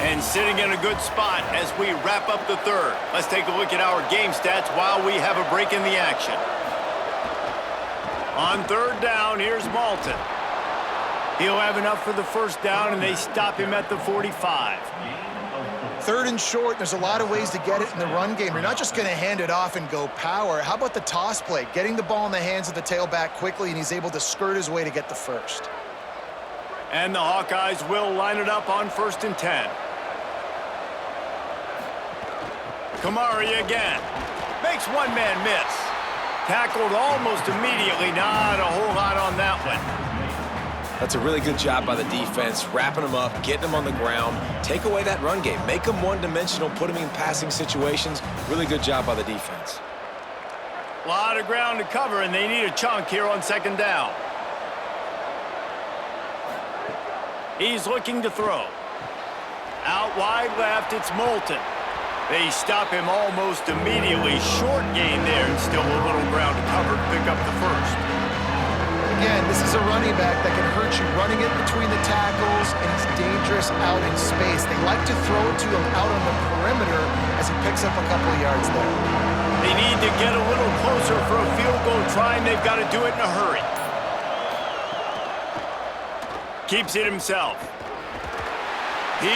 And sitting in a good spot as we wrap up the third. Let's take a look at our game stats while we have a break in the action. On third down, here's Malton. He'll have enough for the first down, and they stop him at the 45. Third and short, there's a lot of ways to get it in the run game. You're not just going to hand it off and go power. How about the toss play? Getting the ball in the hands of the tailback quickly, and he's able to skirt his way to get the first. And the Hawkeyes will line it up on 1st and 10. Kamari again. Makes one man miss. Tackled almost immediately. Not a whole lot on that one. That's a really good job by the defense, wrapping them up, getting them on the ground. Take away that run game. Make them one-dimensional, put them in passing situations. Really good job by the defense. A lot of ground to cover, and they need a chunk here on 2nd down. He's looking to throw. Out wide left, it's Moulton. They stop him almost immediately. Short gain there, and still a little ground to cover to pick up the first. Again, this is a running back that can hurt you running it between the tackles, and he's dangerous out in space. They like to throw it to him out on the perimeter as he picks up a couple of yards there. They need to get a little closer for a field goal try, and they've got to do it in a hurry. Keeps it himself. He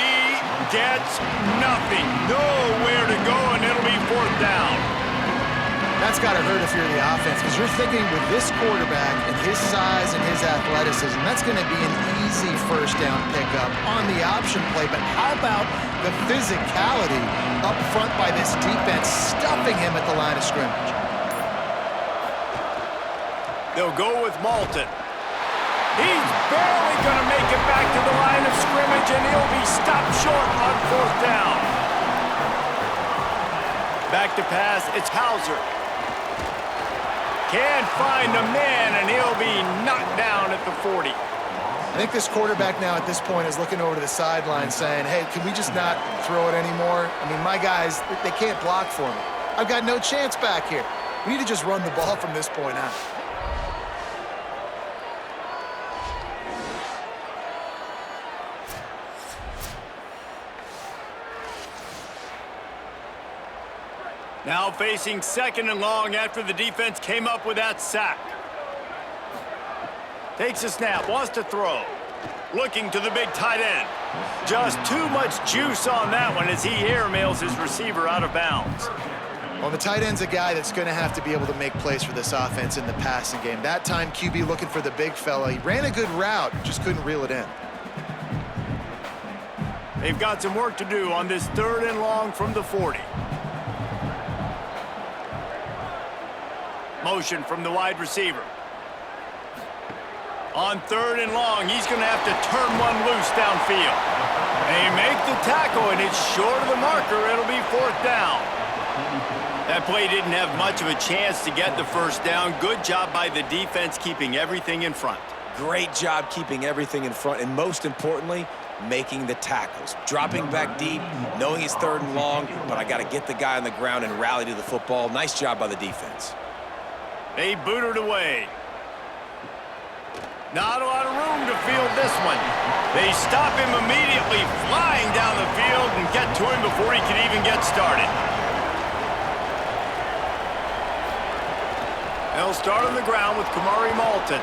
gets nothing. Nowhere to go, and it'll be 4th down. That's got to hurt if you're the offense, because you're thinking with this quarterback and his size and his athleticism, that's going to be an easy first down pickup on the option play. But how about the physicality up front by this defense, stuffing him at the line of scrimmage? They'll go with Malton. He's barely going to make it back to the line of scrimmage, and he'll be stopped short on 4th down. Back to pass, it's Hauser. Can't find a man, and he'll be knocked down at the 40. I think this quarterback now at this point is looking over to the sideline saying, hey, can we just not throw it anymore? I mean, my guys, they can't block for me. I've got no chance back here. We need to just run the ball from this point on. Now facing 2nd and long after the defense came up with that sack. Takes a snap, wants to throw. Looking to the big tight end. Just too much juice on that one as he airmails his receiver out of bounds. Well, the tight end's a guy that's going to have to be able to make plays for this offense in the passing game. That time, QB looking for the big fella. He ran a good route, just couldn't reel it in. They've got some work to do on this 3rd and long from the 40. Motion from the wide receiver. On 3rd and long, he's going to have to turn one loose downfield. They make the tackle, and it's short of the marker. It'll be 4th down. That play didn't have much of a chance to get the first down. Good job by the defense keeping everything in front. Great job keeping everything in front, and most importantly, making the tackles. Dropping back deep, knowing it's 3rd and long, but I got to get the guy on the ground and rally to the football. Nice job by the defense. They boot it away. Not a lot of room to field this one. They stop him immediately, flying down the field and get to him before he can even get started. They'll start on the ground with Kamari Malton.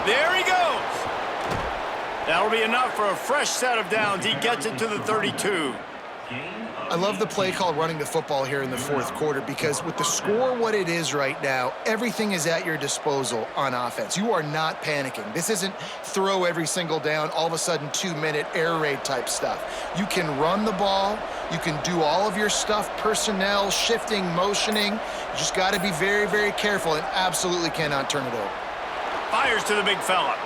There he goes. That'll be enough for a fresh set of downs. He gets it to the 32. I love the play call running the football here in the 4th quarter, because with the score what it is right now, everything is at your disposal on offense. You are not panicking. This isn't throw every single down, all of a sudden 2-minute air raid type stuff. You can run the ball. You can do all of your stuff, personnel, shifting, motioning. You just got to be very, very careful and absolutely cannot turn it over. Fires to the big fella.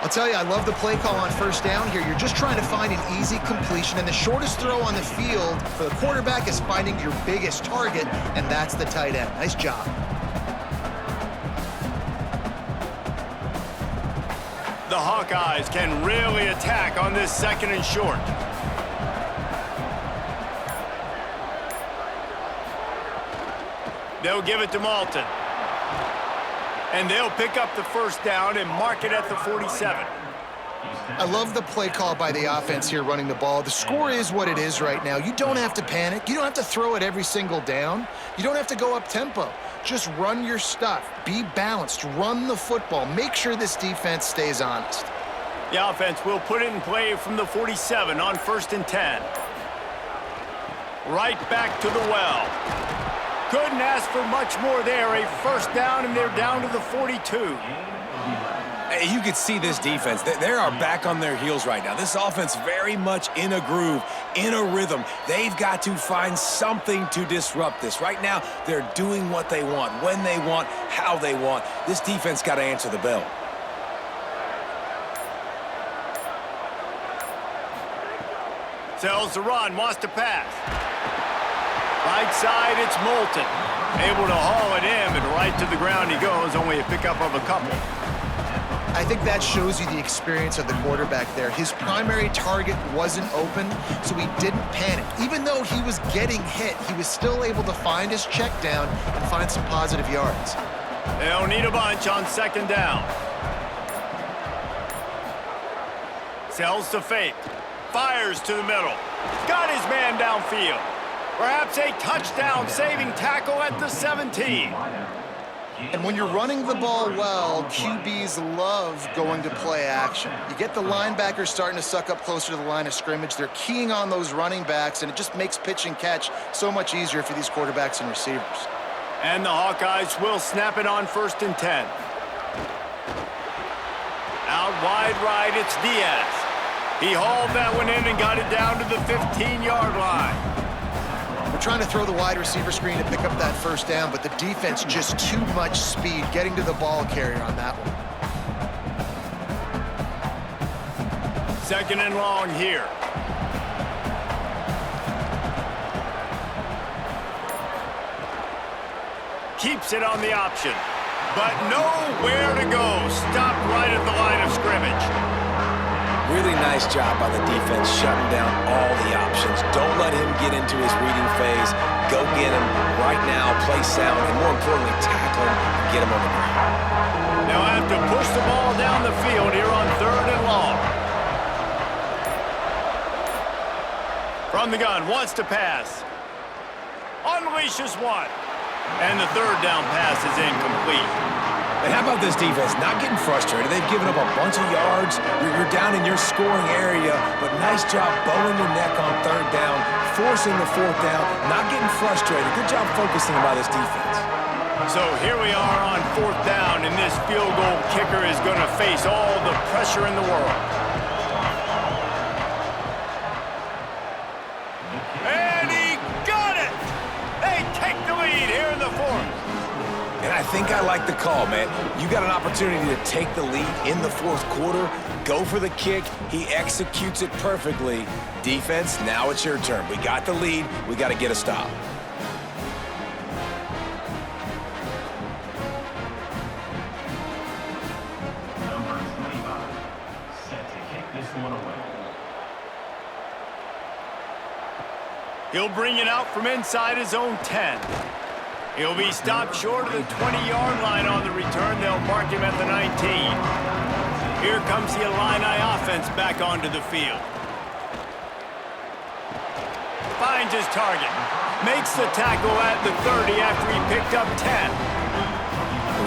I'll tell you, I love the play call on 1st down here. You're just trying to find an easy completion, and the shortest throw on the field for the quarterback is finding your biggest target, and that's the tight end. Nice job. The Hawkeyes can really attack on this 2nd and short. They'll give it to Malton. And they'll pick up the first down and mark it at the 47. I love the play call by the offense here running the ball. The score is what it is right now. You don't have to panic. You don't have to throw it every single down. You don't have to go up tempo. Just run your stuff. Be balanced. Run the football. Make sure this defense stays honest. The offense will put it in play from the 47 on 1st and 10. Right back to the well. Couldn't ask for much more there. A first down, and they're down to the 42. Hey, you can see this defense. They are back on their heels right now. This offense very much in a groove, in a rhythm. They've got to find something to disrupt this. Right now, they're doing what they want, when they want, how they want. This defense got to answer the bell. Sells the run, wants to pass. Right side, it's Moulton. Able to haul it in, but right to the ground he goes. Only a pickup of a couple. I think that shows you the experience of the quarterback there. His primary target wasn't open, so he didn't panic. Even though he was getting hit, he was still able to find his check down and find some positive yards. They'll need a bunch on 2nd down. Sells to fake. Fires to the middle. Got his man downfield. Perhaps a touchdown-saving tackle at the 17. And when you're running the ball well, QBs love going to play action. You get the linebackers starting to suck up closer to the line of scrimmage. They're keying on those running backs, and it just makes pitch and catch so much easier for these quarterbacks and receivers. And the Hawkeyes will snap it on 1st and 10. Out wide right, it's Diaz. He hauled that one in and got it down to the 15-yard line. We're trying to throw the wide receiver screen to pick up that first down, but the defense just too much speed getting to the ball carrier on that one. 2nd and long here. Keeps it on the option, but nowhere to go. Stopped right at the line of scrimmage. Really nice job by the defense shutting down all the options. Don't let him get into his reading phase. Go get him right now, play sound, and more importantly, tackle him and get him on the ground. They'll have to push the ball down the field here on 3rd and long. From the gun, wants to pass. Unleashes one. And the 3rd down pass is incomplete. And how about this defense? Not getting frustrated. They've given up a bunch of yards. You're down in your scoring area, but nice job bowing the neck on 3rd down, forcing the 4th down, not getting frustrated. Good job focusing by this defense. So here we are on 4th down, and this field goal kicker is going to face all the pressure in the world. And he got it! They take the lead here in the 4th. And I think I like the call, man. You got an opportunity to take the lead in the 4th quarter, go for the kick. He executes it perfectly. Defense, now it's your turn. We got the lead. We got to get a stop. Number 25, set to kick this one away. He'll bring it out from inside his own 10. He'll be stopped short of the 20-yard line on the return. They'll mark him at the 19. Here comes the Illini offense back onto the field. Finds his target. Makes the tackle at the 30 after he picked up 10.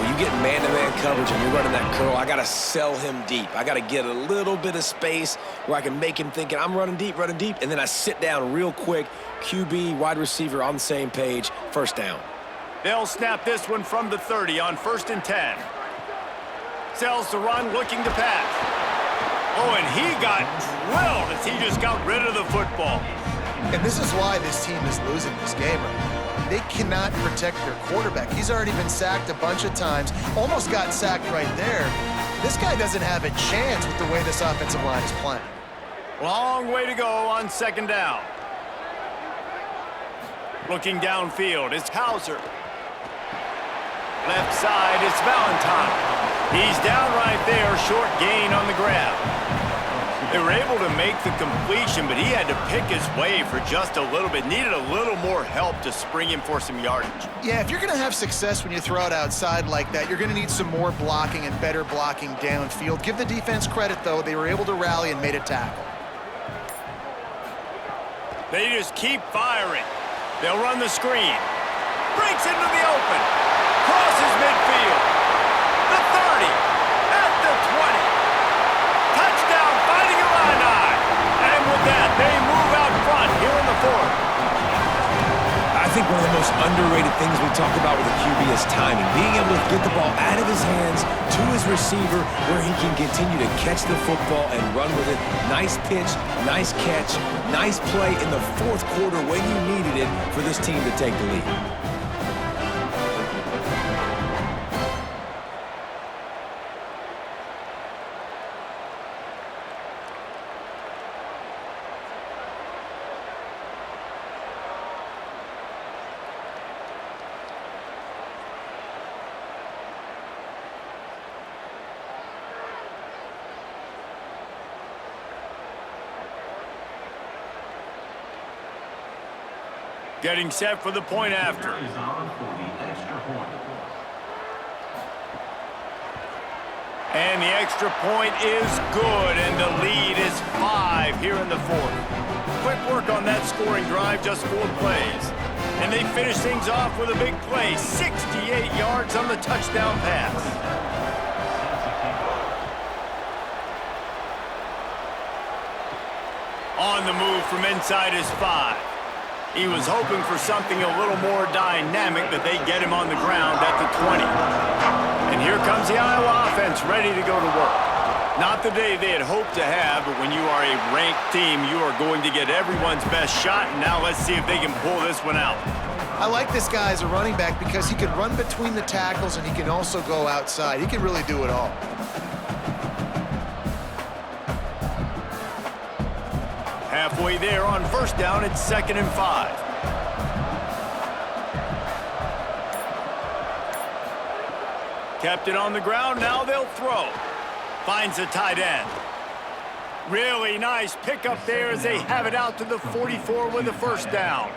When you get man-to-man coverage and you're running that curl, I got to sell him deep. I got to get a little bit of space where I can make him thinking I'm running deep, and then I sit down real quick. QB, wide receiver on the same page, 1st down. They'll snap this one from the 30 on 1st and 10. Sells the run, looking to pass. Oh, and he got drilled as he just got rid of the football. And this is why this team is losing this game right now. They cannot protect their quarterback. He's already been sacked a bunch of times, almost got sacked right there. This guy doesn't have a chance with the way this offensive line is playing. Long way to go on 2nd down. Looking downfield, it's Hauser. Left side, it's Valentine. He's down right there, short gain on the grab. They were able to make the completion, but he had to pick his way for just a little bit. Needed a little more help to spring him for some yardage. Yeah, if you're going to have success when you throw it outside like that, you're going to need some more blocking and better blocking downfield. Give the defense credit, though. They were able to rally and made a tackle. They just keep firing. They'll run the screen. Breaks into the open. Crosses midfield. The 30. At the 20. Touchdown, Fighting Illini. And with that, they move out front here in the fourth. I think one of the most underrated things we talk about with a QB is timing. Being able to get the ball out of his hands to his receiver where he can continue to catch the football and run with it. Nice pitch, nice catch, nice play in the fourth quarter when you needed it for this team to take the lead. Getting set for the point after. Is on for the extra point. And the extra point is good, and the lead is 5 here in the fourth. Quick work on that scoring drive, just 4 plays. And they finish things off with a big play, 68 yards on the touchdown pass. On the move from inside his 5. He was hoping for something a little more dynamic, but they get him on the ground at the 20. And here comes the Iowa offense ready to go to work. Not the day they had hoped to have, but when you are a ranked team, you are going to get everyone's best shot. And now let's see if they can pull this one out. I like this guy as a running back because he can run between the tackles and he can also go outside. He can really do it all. Halfway there on first down, it's 2nd and 5. Kept it on the ground, now they'll throw. Finds a tight end. Really nice pickup there as they have it out to the 44 with a first down.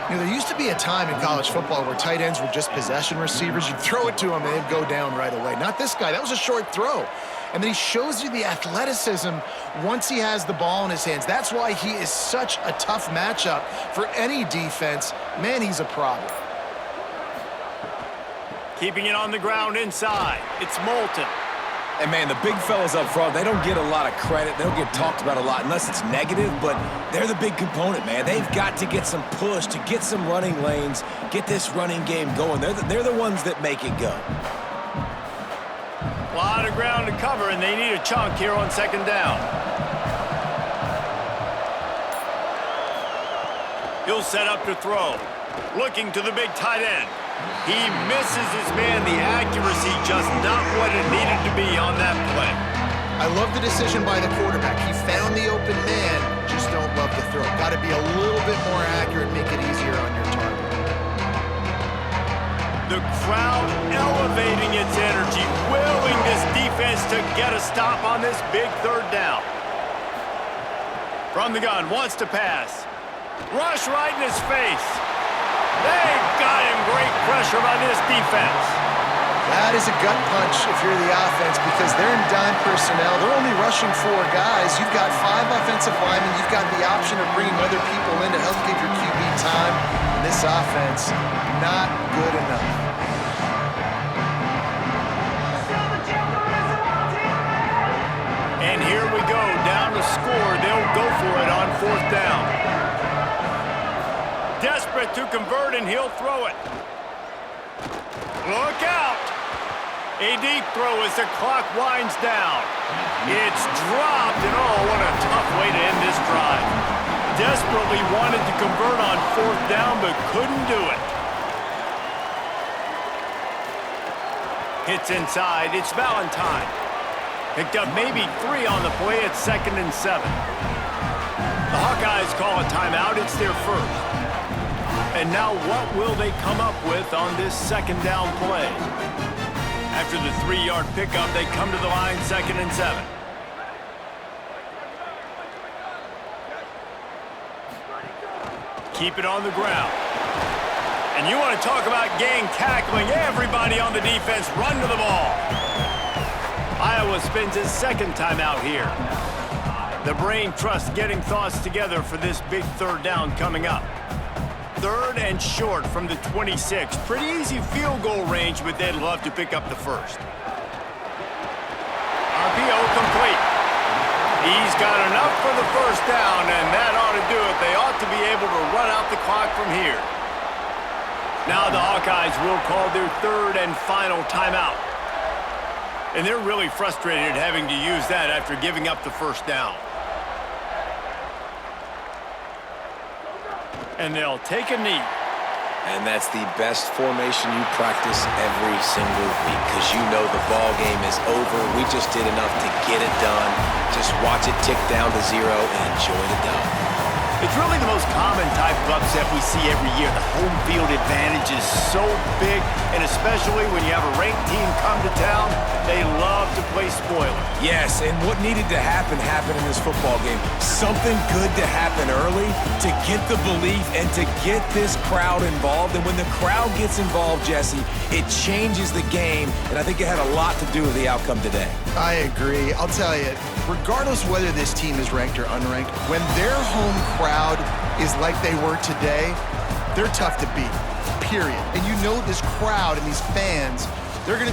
You know, there used to be a time in college football where tight ends were just possession receivers. You'd throw it to them and they'd go down right away. Not this guy. That was a short throw. And then he shows you the athleticism once he has the ball in his hands. That's why he is such a tough matchup for any defense. Man, he's a problem. Keeping it on the ground inside. It's Moulton. And, man, the big fellas up front, they don't get a lot of credit. They don't get talked about a lot unless it's negative, but they're the big component, man. They've got to get some push, to get some running lanes, get this running game going. They're the ones that make it go. A lot of ground to cover, and they need a chunk here on 2nd down. He'll set up to throw. Looking to the big tight end. He misses his man. The accuracy just not what it needed to be on that play. I love the decision by the quarterback. He found the open man, just don't love the throw. Got to be a little bit more accurate, make it easier on your target. The crowd elevating its energy, willing this defense to get a stop on this big 3rd down. From the gun, wants to pass. Rush right in his face. They've got him. Great pressure by this defense. That is a gut punch if you're the offense because they're in dime personnel. They're only rushing 4 guys. You've got 5 offensive linemen. You've got the option of bringing other people in to help give your QB time. And this offense, not good enough. And here we go. Down to score. They'll go for it on 4th down. Desperate to convert, and he'll throw it. Look out! A deep throw as the clock winds down. It's dropped, and oh, what a tough way to end this drive. Desperately wanted to convert on 4th down, but couldn't do it. Hits inside. It's Valentine. Picked up maybe 3 on the play at 2nd and 7. The Hawkeyes call a timeout. It's their first. And now what will they come up with on this 2nd down play? After the 3-yard pickup, they come to the line 2nd and 7. keep it on the ground. And you want to talk about gang tackling, everybody on the defense run to the ball. Iowa spends his second time out here. The brain trust getting thoughts together for this big third down coming up. 3rd and short from the 26. Pretty easy field goal range, but they'd love to pick up the first. RPO complete. He's got enough for the first down, and that ought to do it. They ought to be able to run out the clock from here. Now the Hawkeyes will call their 3rd and final timeout. And they're really frustrated having to use that after giving up the first down. And they'll take a knee. And that's the best formation you practice every single week because you know the ball game is over. We just did enough to get it done. Just watch it tick down to 0 and enjoy the dub. It's really the most common type of upset we see every year. The home field advantage is so big, and especially when you have a ranked team come to town, they love to play spoiler. Yes, and what needed to happen happened in this football game. Something good to happen early to get the belief and to get this crowd involved. And when the crowd gets involved, Jesse, it changes the game, and I think it had a lot to do with the outcome today. I agree. I'll tell you, regardless whether this team is ranked or unranked, when their home crowd is like they were today, they're tough to beat, period. And you know this crowd and these fans, they're going to be